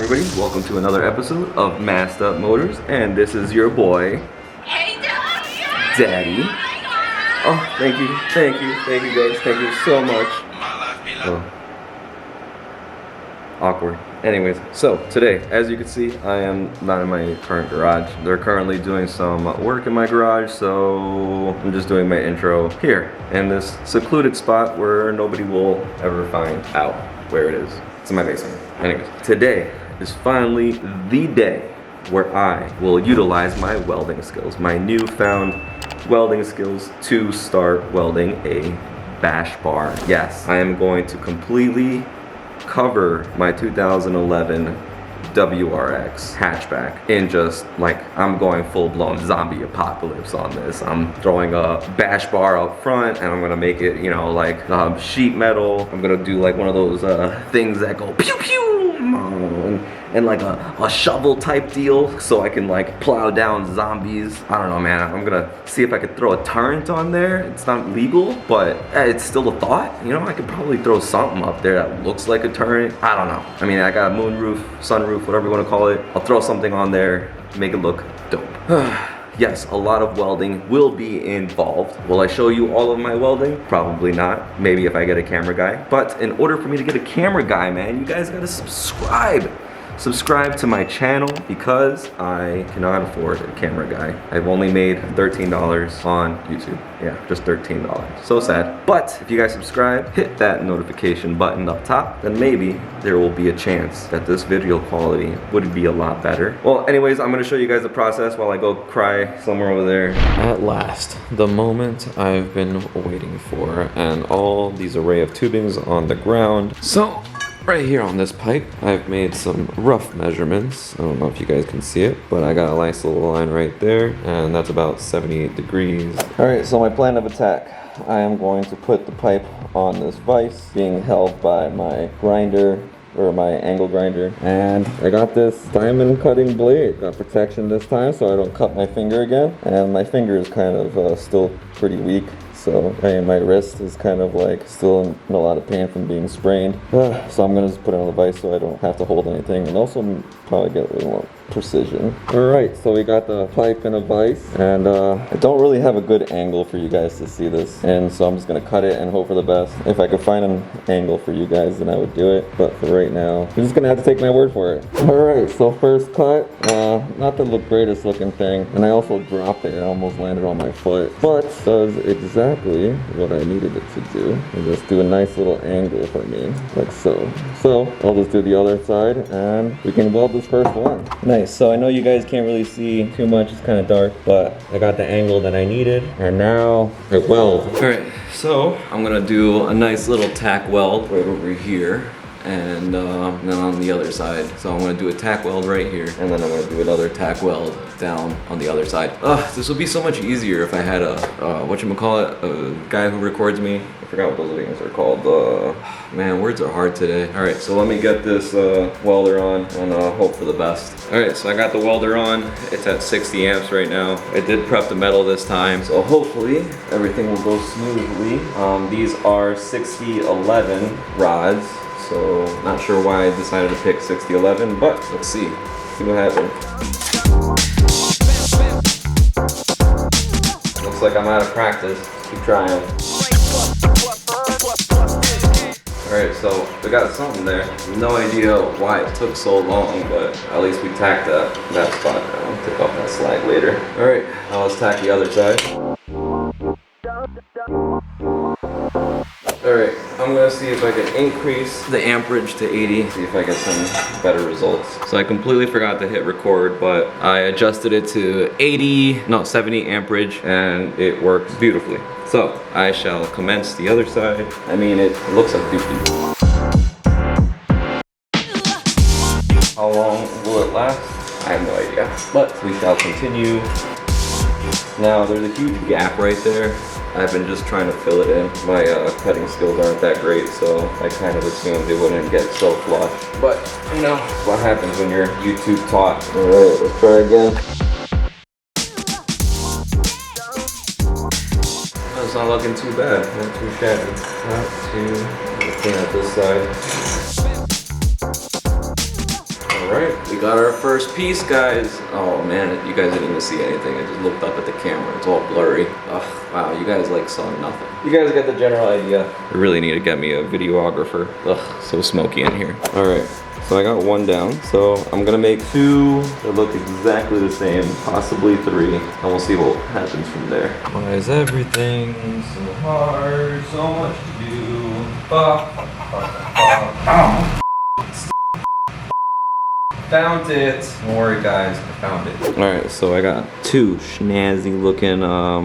everybody, welcome to another episode of MaskedUp Motors, and this is your boy, Hey, Daddy. Oh, thank you guys, thank you so much. Oh. Awkward. Anyways, so today, as you can see, I am not in my current garage. They're currently doing some work in my garage, so I'm just doing my intro here in this secluded spot where nobody will ever find out where it is. It's in my basement. Anyways, today is finally the day where I will utilize my welding skills, my newfound welding skills, to start welding a bash bar. Yes, I am going to completely cover my 2011 WRX hatchback in just like, I'm going full-blown zombie apocalypse on this. I'm throwing a bash bar up front and I'm gonna make it, you know, like sheet metal. I'm gonna do like one of those things that go pew pew and like a shovel type deal so I can like plow down zombies. I don't know, man. I'm gonna see if I could throw a turret on there. It's not legal, but it's still a thought. You know, I could probably throw something up there that looks like a turret. I don't know. I mean, I got a moonroof, sunroof, whatever you want to call it. I'll throw something on there, make it look dope. Yes, a lot of welding will be involved. Will I show you all of my welding? Probably not. Maybe if I get a camera guy. But in order for me to get a camera guy, man, you guys gotta subscribe. Subscribe to my channel because I cannot afford a camera guy. I've only made $13 on YouTube. Yeah, just $13. So sad. But if you guys subscribe, hit that notification button up top, then maybe there will be a chance that this video quality would be a lot better. Well, anyways, I'm gonna show you guys the process while I go cry somewhere over there. At last, the moment I've been waiting for, and all these array of tubings on the ground. So, right here on this pipe, I've made some rough measurements. I don't know if you guys can see it, but I got a nice little line right there, and that's about 78 degrees. All right, so my plan of attack. I am going to put the pipe on this vise being held by my grinder, or my angle grinder, and I got this diamond cutting blade. Got protection this time so I don't cut my finger again, and my finger is kind of still pretty weak. So, my wrist is kind of like still in a lot of pain from being sprained. So I'm gonna just put it on the vise so I don't have to hold anything, and also probably get a little more precision. Alright, so we got the pipe in a vise, and I don't really have a good angle for you guys to see this, and so I'm just gonna cut it and hope for the best. If I could find an angle for you guys, then I would do it, but for right now, you're just gonna have to take my word for it. Alright, so first cut, not the greatest looking thing, and I also dropped it. It almost landed on my foot, but does exactly what I needed it to do. And just do a nice little angle for me, like so. So I'll just do the other side, and we can weld this first one. Nice. So I know you guys can't really see too much. It's kind of dark, but I got the angle that I needed, and now I weld. All right. So I'm gonna do a nice little tack weld right over here. And then on the other side. So I'm gonna do a tack weld right here, and then I'm gonna do another tack weld down on the other side. This would be so much easier if I had a, whatchamacallit, a guy who records me. I forgot what those things are called. Man, words are hard today. All right, so let me get this welder on and hope for the best. All right, so I got the welder on. It's at 60 amps right now. I did prep the metal this time, so hopefully everything will go smoothly. These are 6011 rods. So, not sure why I decided to pick 6011, but let's see what happens. Looks like I'm out of practice. Keep trying. Alright, so we got something there. No idea why it took so long, but at least we tacked that spot now. I'll take off that slag later. Alright, now let's tack the other side. Alright, I'm gonna see if I can increase the amperage to 80, see if I get some better results. So I completely forgot to hit record, but I adjusted it to 70 amperage, and it works beautifully. So I shall commence the other side. I mean, it looks like dookie. How long will it last? I have no idea, but we shall continue. Now there's a huge gap right there. I've been just trying to fill it in. My cutting skills aren't that great, so I kind of assumed it wouldn't get so flush. But, you know, what happens when you're YouTube taught. Alright, let's try again. That's not looking too bad, not too shabby. Not too, let's clean out this side. Alright, we got our first piece, guys. Oh man, you guys didn't even see anything. I just looked up at the camera. It's all blurry. Ugh, wow, you guys like saw nothing. You guys get the general idea. I really need to get me a videographer. Ugh, so smoky in here. Alright, so I got one down. So I'm gonna make two that look exactly the same, possibly three, and we'll see what happens from there. Why is everything so hard? So much to do. Found it. Don't worry guys, I found it. Alright, so I got two snazzy looking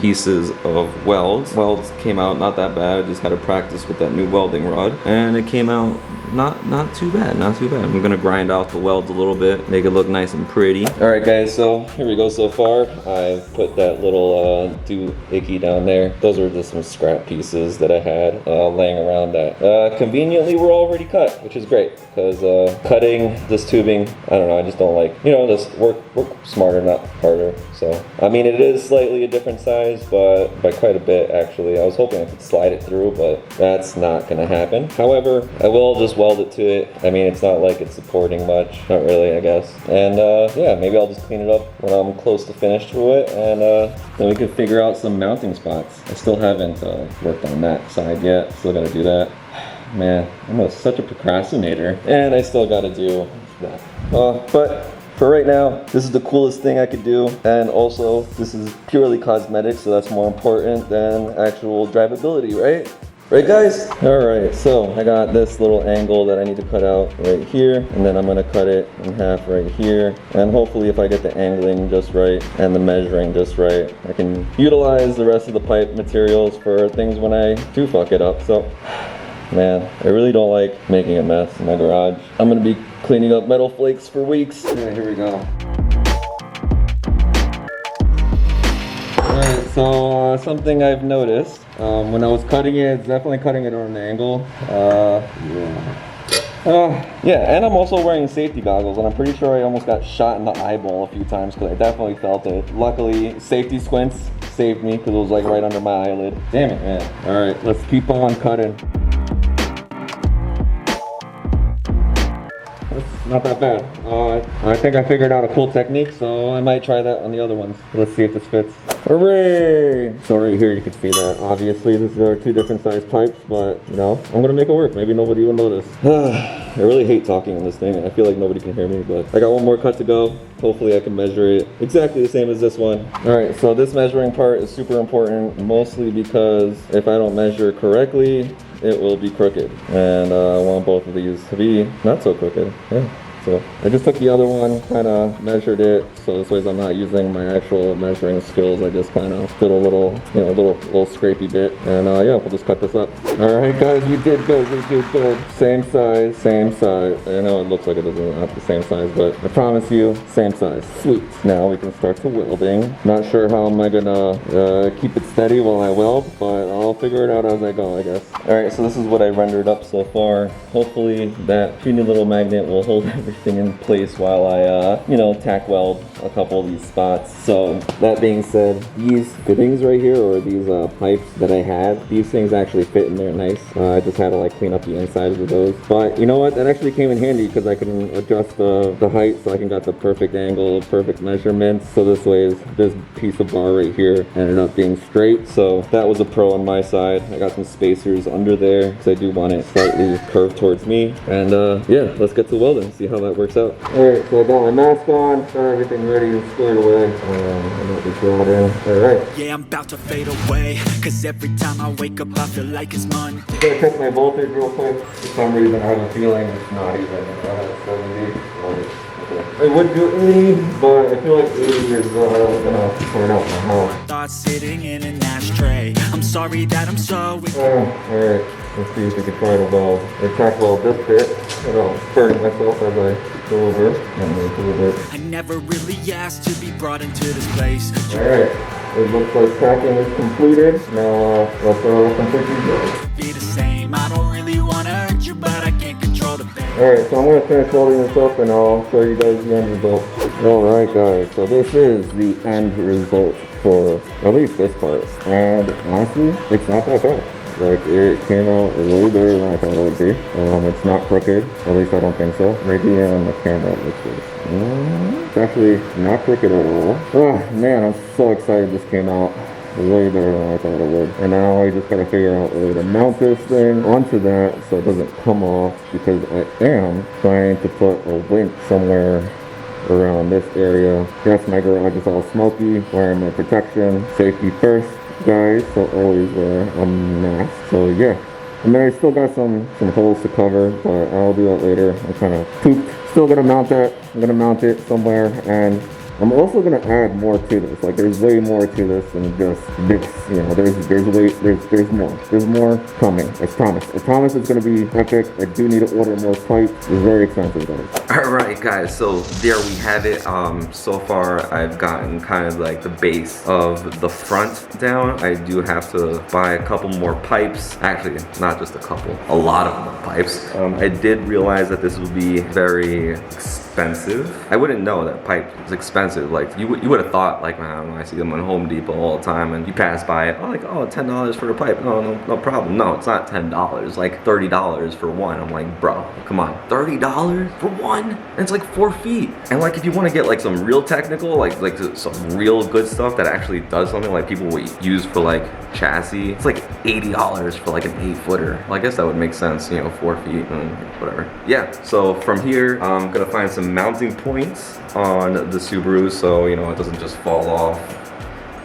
pieces of welds. Welds came out not that bad. I just had to practice with that new welding rod. And it came out not too bad, not too bad. I'm gonna grind out the welds a little bit, make it look nice and pretty. Alright guys, so here we go so far. I've put that little doohickey down there. Those are just some scrap pieces that I had laying around that conveniently were already cut, which is great because cutting this tubing, I don't know, I just don't like, you know, just work smarter, not harder. So, I mean, it is slightly a different size, but by quite a bit actually. I was hoping I could slide it through, but that's not gonna happen. However, I will just weld it to it. I mean, it's not like it's supporting much, not really, I guess. And yeah, maybe I'll just clean it up when I'm close to finished through it, and then we can figure out some mounting spots. I still haven't worked on that side yet. Still gotta do that. Man, I'm such a procrastinator, and I still gotta do that. But for right now, this is the coolest thing I could do, and also this is purely cosmetic, so that's more important than actual drivability, right? Right guys? Alright, so I got this little angle that I need to cut out right here, and then I'm gonna cut it in half right here, and hopefully if I get the angling just right and the measuring just right, I can utilize the rest of the pipe materials for things when I do fuck it up. So man, I really don't like making a mess in my garage. I'm gonna be cleaning up metal flakes for weeks. Yeah, here we go. Alright, so something I've noticed when I was cutting it, it's definitely cutting it on an angle. Yeah, and I'm also wearing safety goggles, and I'm pretty sure I almost got shot in the eyeball a few times because I definitely felt it. Luckily, safety squints saved me because it was like right under my eyelid. Damn it, man. Alright, let's keep on cutting. Not that bad. I think I figured out a cool technique, so I might try that on the other ones. Let's see if this fits. Hooray! So right here you can see that. Obviously, these are two different size pipes, but you know, I'm gonna make it work. Maybe nobody will notice. I really hate talking on this thing. I feel like nobody can hear me, but I got one more cut to go. Hopefully I can measure it exactly the same as this one. Alright, so this measuring part is super important, mostly because if I don't measure correctly, it will be crooked. And I want both of these to be not so crooked. Yeah. So I just took the other one, kind of measured it, so this way I'm not using my actual measuring skills. I just kind of did a little, you know, little scrapey bit, and yeah, we'll just cut this up. All right, guys, we did good. We did good. Same size, same size. I know it looks like it doesn't have the same size, but I promise you, same size. Sweet. Now we can start the welding. Not sure how am I gonna keep it steady while I weld, but I'll figure it out as I go, I guess. All right, so this is what I rendered up so far. Hopefully that puny little magnet will hold everything in place while I, you know, tack weld a couple of these spots. So that being said, these fittings right here, or these pipes that I had, these things actually fit in there nice. I just had to like clean up the insides of those. But you know what? That actually came in handy because I can adjust the height so I can got the perfect angle, perfect measurements. So this way, this piece of bar right here ended up being straight. So that was a pro on my side. I got some spacers under there because I do want it slightly curved towards me. And yeah, let's get to welding, see how that works out. Alright, so I got my mask on, got everything ready and squared away. I got this rod in. Alright. Yeah, I'm about to fade away, cause every time I wake up I feel like it's Monday. I'm gonna check my voltage real quick. For some reason I have a feeling it's not even. I have 70. Okay. I would do 80, but I feel like 80 is gonna turn out my house. Thoughts sitting in an ashtray. I'm sorry that I'm so alright, let's see if we can try to weld or tack weld this bit without hurting myself as I go over and move a little bit. I never really asked to be brought into this place. Alright, it looks like tacking is completed. Now let's complete these welds. Be the same. I don't really want to hurt you, but I can't control the pain. Alright, so I'm going to finish welding this up and I'll show you guys the end result. Alright guys, so this is the end result for at least this part. And honestly, it's not that bad. Like, it came out way better than I thought it would be. It's not crooked, at least I don't think so. Maybe on the camera it looks good. It's actually not crooked at all. Oh man, I'm so excited this came out. Way better than I thought it would. And now I just gotta figure out a way to mount this thing onto that so it doesn't come off, because I am trying to put a winch somewhere around this area. Yes, my garage is all smoky, wearing my protection. Safety first, guys, so always wear a mask. So yeah. And then I still got some holes to cover, but I'll do that later. I'm kind of pooped. Still gonna mount that. I'm gonna mount it somewhere, and I'm also gonna add more to this. Like, there's way more to this than just this. You know, there's more. There's more coming. I promise. I promise it's gonna be epic. I do need to order more pipe. It's very expensive, guys. All right, guys. So there we have it. So far I've gotten kind of like the base of the front down. I do have to buy a couple more pipes. Actually, not just a couple. A lot of more pipes. I did realize that this would be very expensive. I wouldn't know that pipe is expensive. Like, you would have thought, like, I don't know, I see them on Home Depot all the time, and you pass by it, oh, like, oh, $10 for a pipe. No problem. No, it's not $10. Like $30 for one. I'm like, bro, come on, $30 for one? And it's like 4 feet. And like, if you want to get like some real technical, like some real good stuff that actually does something, like people would use for like chassis, it's like $80 for like an 8-footer. Well, I guess that would make sense, you know, 4 feet and whatever. Yeah. So from here, I'm gonna find some mounting points on the Subaru, so you know it doesn't just fall off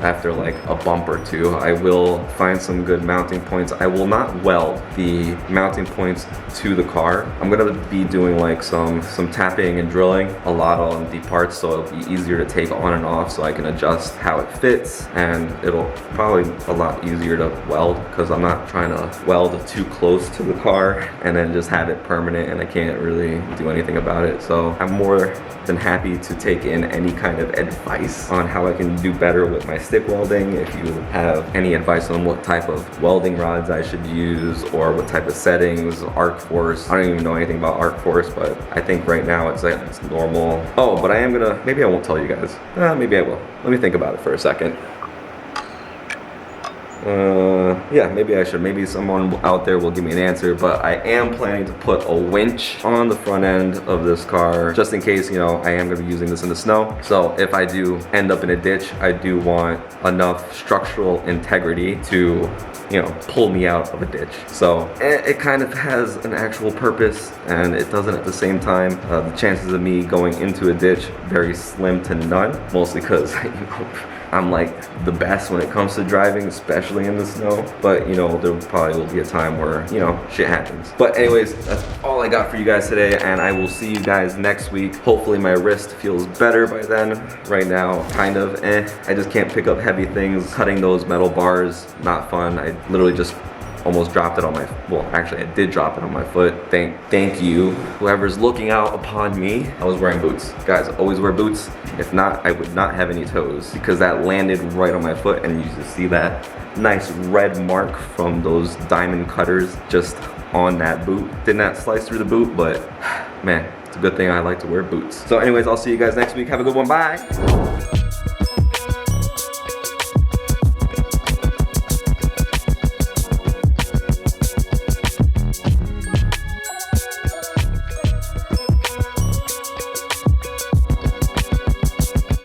after like a bump or two. I will find some good mounting points. I will not weld the mounting points to the car. I'm gonna be doing like some tapping and drilling a lot on the parts, so it'll be easier to take on and off, so I can adjust how it fits, and it'll probably a lot easier to weld, because I'm not trying to weld too close to the car and then just have it permanent and I can't really do anything about it. So I'm more than happy to take in any kind of advice on how I can do better with my stick welding. If you have any advice on what type of welding rods I should use, or what type of settings, arc force. I don't even know anything about arc force, but I think right now it's normal. Oh, but I am gonna, maybe I won't tell you guys. Maybe I will. Let me think about it for a second. Yeah, maybe I should. Maybe someone out there will give me an answer, but I am planning to put a winch on the front end of this car, just in case, you know, I am gonna be using this in the snow. So if I do end up in a ditch, I do want enough structural integrity to, you know, pull me out of a ditch. So it kind of has an actual purpose, and it doesn't at the same time. The chances of me going into a ditch, very slim to none, mostly because, you know, I'm like the best when it comes to driving, especially in the snow. But you know, there probably will be a time where, you know, shit happens. But anyways, that's all I got for you guys today, and I will see you guys next week. Hopefully my wrist feels better by then. Right now, kind of I just can't pick up heavy things. Cutting those metal bars, not fun. I literally just almost dropped it on my, well, actually I did drop it on my foot. Thank you, whoever's looking out upon me. I was wearing boots. Guys, always wear boots. If not, I would not have any toes, because that landed right on my foot, and you just see that nice red mark from those diamond cutters just on that boot. Did not slice through the boot, but man, it's a good thing I like to wear boots. So anyways, I'll see you guys next week. Have a good one. Bye.